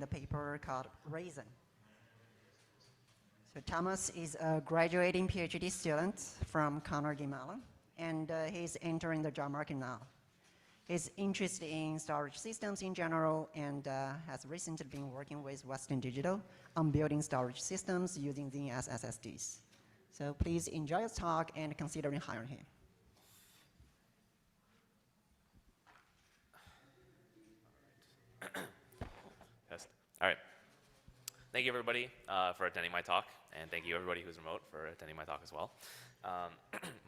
the paper called RAIZN. So Thomas is a graduating PhD student from Carnegie Mellon, and he's entering the job market now. He's interested in storage systems in general and has recently been working with Western Digital on building storage systems using ZNS SSDs. So please enjoy his talk and consider hiring him. All right. Thank you, everybody, for attending my talk. And thank you, everybody who's remote, for attending my talk as well.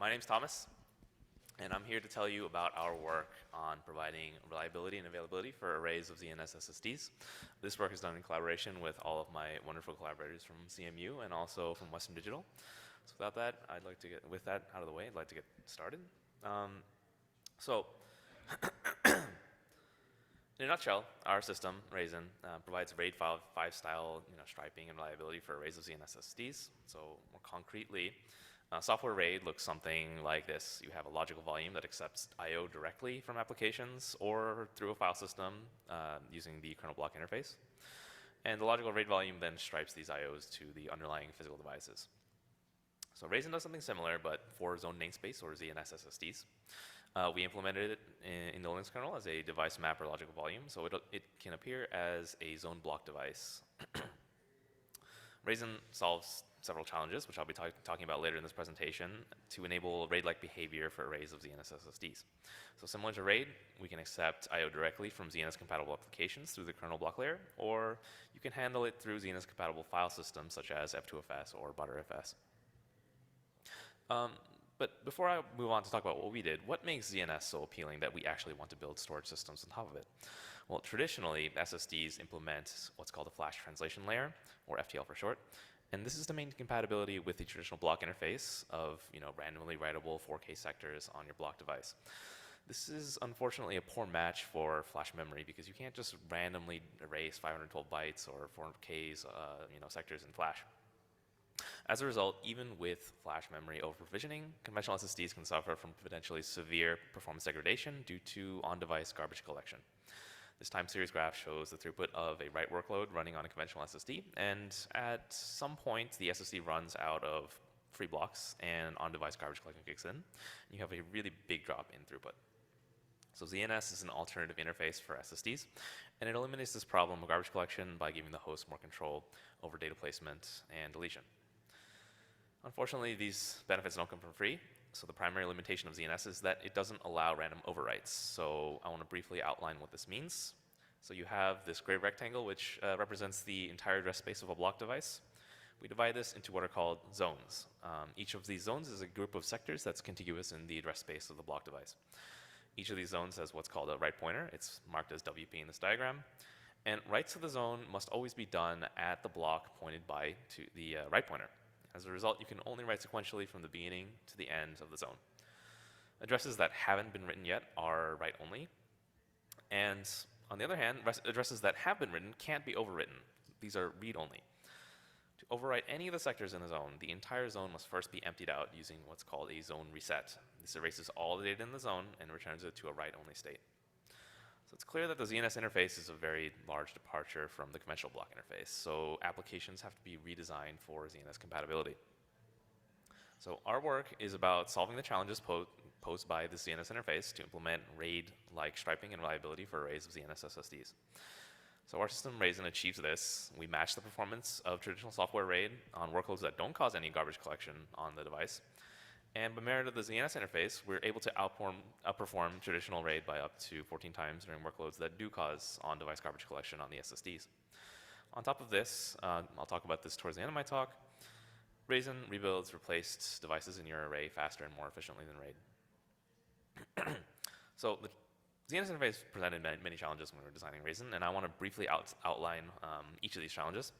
My name's Thomas, and I'm here to tell you about our work on providing reliability and availability for arrays of ZNS SSDs. This work is done in collaboration with all of my wonderful collaborators from CMU and also from Western Digital. So without that, with that out of the way, I'd like to get started. In a nutshell, our system, RAIZN, provides RAID 5 style striping and reliability for arrays of ZNS SSDs. So more concretely, software RAID looks something like this. You have a logical volume that accepts I/O directly from applications or through a file system using the kernel block interface. And the logical RAID volume then stripes these I/Os to the underlying physical devices. So RAIZN does something similar, but for zone namespace or ZNS SSDs. We implemented it in the Linux kernel as a device map or logical volume, so it can appear as a zone block device. RAIZN solves several challenges, which I'll be talking about later in this presentation, to enable RAID-like behavior for arrays of ZNS SSDs. So similar to RAID, we can accept I/O directly from ZNS-compatible applications through the kernel block layer, or you can handle it through ZNS-compatible file systems such as F2FS or BrdgAI. But before I move on to talk about what we did, what makes ZNS so appealing that we actually want to build storage systems on top of it? Well, traditionally, SSDs implement what's called a flash translation layer, or FTL for short. And this is to maintain compatibility with the traditional block interface of randomly writable 4K sectors on your block device. This is unfortunately a poor match for flash memory because you can't just randomly erase 512 bytes or 400Ks sectors in flash. As a result, even with flash memory over-provisioning, conventional SSDs can suffer from potentially severe performance degradation due to on-device garbage collection. This time series graph shows the throughput of a write workload running on a conventional SSD, and at some point, the SSD runs out of free blocks and on-device garbage collection kicks in, and you have a really big drop in throughput. So ZNS is an alternative interface for SSDs, and it eliminates this problem of garbage collection by giving the host more control over data placement and deletion. Unfortunately, these benefits don't come for free, so the primary limitation of ZNS is that it doesn't allow random overwrites. So I want to briefly outline what this means. So you have this gray rectangle, which represents the entire address space of a block device. We divide this into what are called zones. Each of these zones is a group of sectors that's contiguous in the address space of the block device. Each of these zones has what's called a write pointer. It's marked as WP in this diagram. And writes to the zone must always be done at the block pointed by to the write pointer. As a result, you can only write sequentially from the beginning to the end of the zone. Addresses that haven't been written yet are write-only. And on the other hand, addresses that have been written can't be overwritten. These are read-only. To overwrite any of the sectors in the zone, the entire zone must first be emptied out using what's called a zone reset. This erases all the data in the zone and returns it to a write-only state. So it's clear that the ZNS interface is a very large departure from the conventional block interface, so applications have to be redesigned for ZNS compatibility. So our work is about solving the challenges posed by the ZNS interface to implement RAID-like striping and reliability for arrays of ZNS SSDs. So our system, RAIZN, achieves this. We match the performance of traditional software RAID on workloads that don't cause any garbage collection on the device. And by merit of the ZNS interface, we're able to outperform traditional RAID by up to 14 times during workloads that do cause on-device garbage collection on the SSDs. On top of this, I'll talk about this towards the end of my talk, RAIZN rebuilds replaced devices in your array faster and more efficiently than RAID. So the ZNS interface presented many challenges when we were designing RAIZN, and I want to briefly outline each of these challenges.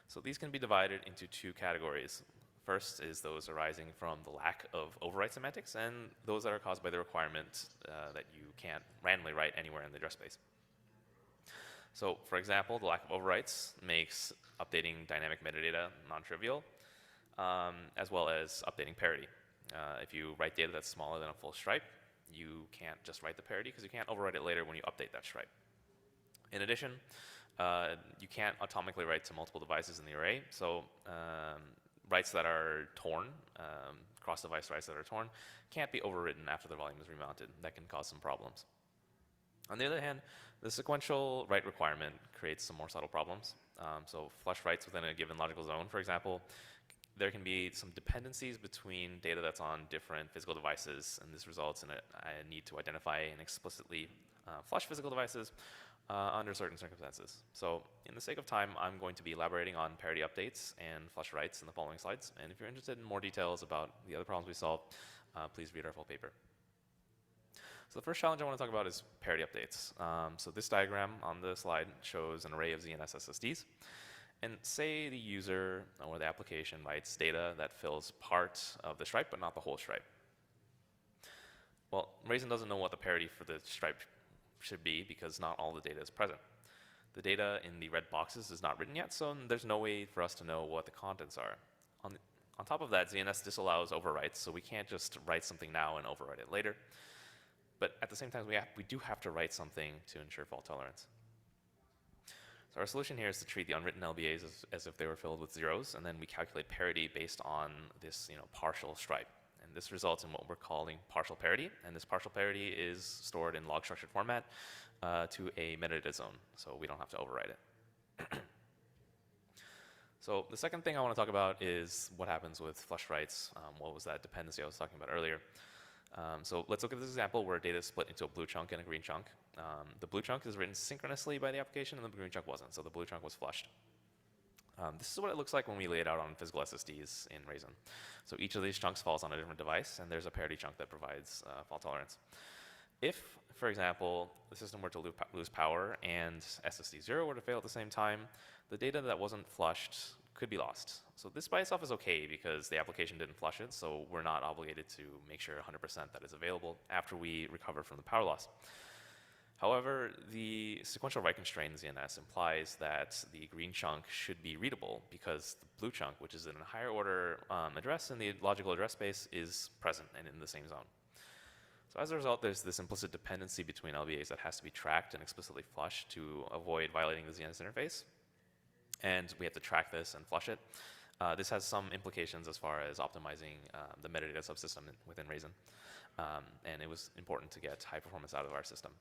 So these can be divided into two categories. First is those arising from the lack of overwrite semantics, and those that are caused by the requirement that you can't randomly write anywhere in the address space. So for example, the lack of overwrites makes updating dynamic metadata non-trivial, as well as updating parity. If you write data that's smaller than a full stripe, you can't just write the parity because you can't overwrite it later when you update that stripe. In addition, you can't atomically write to multiple devices in the array. So writes that are torn, cross-device writes that are torn, can't be overwritten after the volume is remounted. That can cause some problems. On the other hand, the sequential write requirement creates some more subtle problems. So flush writes within a given logical zone, for example, there can be some dependencies between data that's on different physical devices, and this results in a need to identify and explicitly flush physical devices under certain circumstances. So in the sake of time, I'm going to be elaborating on parity updates and flush writes in the following slides. And if you're interested in more details about the other problems we solved, please read our full paper. So the first challenge I want to talk about is parity updates. So this diagram on the slide shows an array of ZNS SSDs. And say the user or the application writes data that fills part of the stripe, but not the whole stripe. Well, RAIZN doesn't know what the parity for the stripe should be because not all the data is present. The data in the red boxes is not written yet, so there's no way for us to know what the contents are. On top of that, ZNS disallows overwrites, so we can't just write something now and overwrite it later. But at the same time, we do have to write something to ensure fault tolerance. So our solution here is to treat the unwritten LBAs as if they were filled with zeros, and then we calculate parity based on this partial stripe. And this results in what we're calling partial parity, and this partial parity is stored in log structured format to a metadata zone, so we don't have to overwrite it. So the second thing I want to talk about is what happens with flush writes. What was that dependency I was talking about earlier? So let's look at this example where data is split into a blue chunk and a green chunk. The blue chunk is written synchronously by the application, and the green chunk wasn't, so the blue chunk was flushed. This is what it looks like when we lay it out on physical SSDs in RAIZN. So each of these chunks falls on a different device, and there's a parity chunk that provides fault tolerance. If, for example, the system were to lose power and SSD 0 were to fail at the same time, the data that wasn't flushed could be lost. So this by itself is okay because the application didn't flush it, so we're not obligated to make sure 100% that is available after we recover from the power loss. However, the sequential write constraint in ZNS implies that the green chunk should be readable because the blue chunk, which is in a higher order address in the logical address space, is present and in the same zone. So as a result, there's this implicit dependency between LBAs that has to be tracked and explicitly flushed to avoid violating the ZNS interface. And we have to track this and flush it. This has some implications as far as optimizing the metadata subsystem within RAIZN. And it was important to get high performance out of our system.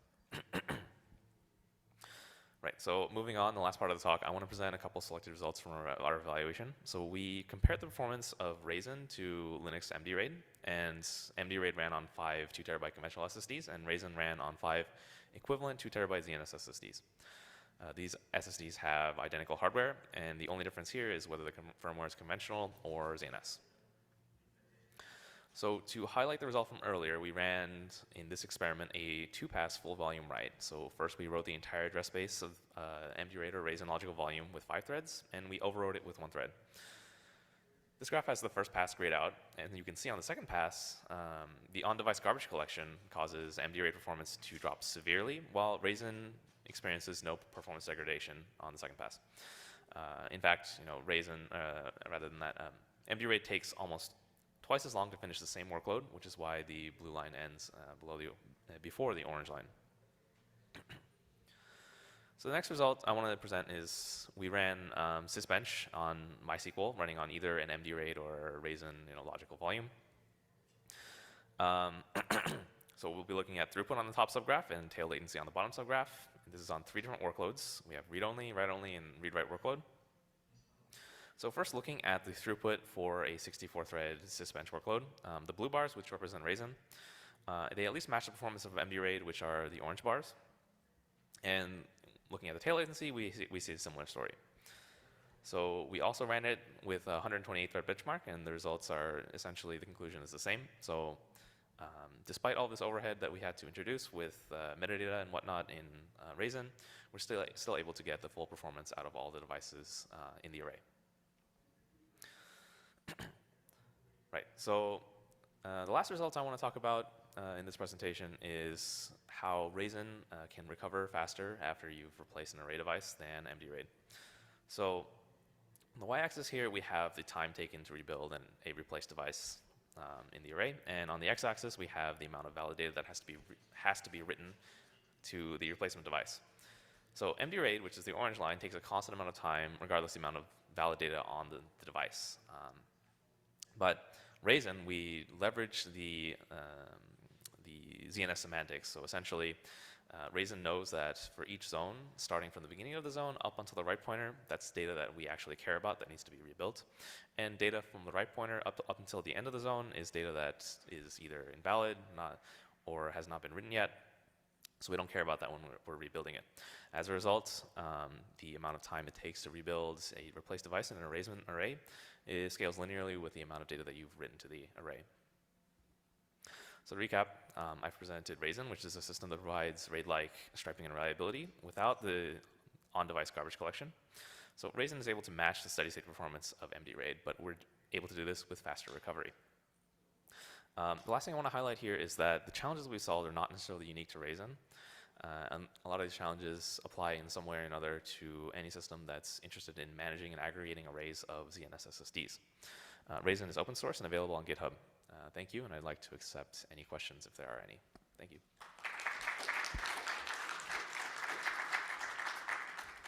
Right, so moving on, the last part of the talk, I want to present a couple selected results from our evaluation. So we compared the performance of RAIZN to Linux MD-RAID, and MD-RAID ran on 5 2 terabyte conventional SSDs, and RAIZN ran on 5 equivalent 2 terabyte ZNS SSDs. These SSDs have identical hardware, and the only difference here is whether the firmware is conventional or ZNS. So to highlight the result from earlier, we ran in this experiment a 2-pass full volume write. So first we wrote the entire address space of MD-RAID or RAIZN logical volume with 5 threads, and we overwrote it with 1 thread. This graph has the first pass grayed out, and you can see on the second pass, the on-device garbage collection causes MD-RAID performance to drop severely, while RAIZN experiences no performance degradation on the second pass. In fact, RAIZN, rather than that, MD-RAID takes almost twice as long to finish the same workload, which is why the blue line ends before the orange line. So the next result I want to present is we ran sysbench on MySQL, running on either an MD-RAID or RAIZN logical volume. So we'll be looking at throughput on the top subgraph and tail latency on the bottom subgraph. This is on 3 different workloads. We have read-only, write-only, and read-write workload. So first looking at the throughput for a 64-thread sysbench workload, the blue bars, which represent RAIZN, they at least match the performance of MD-RAID, which are the orange bars. And looking at the tail latency, we see a similar story. So we also ran it with a 128-thread benchmark, and the results are essentially, the conclusion is the same. So despite all this overhead that we had to introduce with metadata and whatnot in RAIZN, we're still able to get the full performance out of all the devices in the array. Right, so the last results I want to talk about in this presentation is how RAIZN can recover faster after you've replaced an array device than MD-RAID. So on the y-axis here, we have the time taken to rebuild a replaced device in the array, and on the x-axis, we have the amount of valid data that has to be written to the replacement device. So MD-RAID, which is the orange line, takes a constant amount of time regardless of the amount of valid data on the device. But RAIZN, we leverage the ZNS semantics. So essentially, RAIZN knows that for each zone, starting from the beginning of the zone up until the right pointer, that's data that we actually care about that needs to be rebuilt. And data from the right pointer up until the end of the zone is data that is either invalid, or has not been written yet. So we don't care about that when we're rebuilding it. As a result, the amount of time it takes to rebuild a replaced device in an RAIZN array scales linearly with the amount of data that you've written to the array. So to recap, I've presented RAIZN, which is a system that provides RAID-like striping and reliability without the on-device garbage collection. So RAIZN is able to match the steady-state performance of MD-RAID, but we're able to do this with faster recovery. The last thing I want to highlight here is that the challenges we solved are not necessarily unique to RAIZN. And a lot of these challenges apply in some way or another to any system that's interested in managing and aggregating arrays of ZNS SSDs. RAIZN is open source and available on GitHub. Thank you, and I'd like to accept any questions if there are any. Thank you.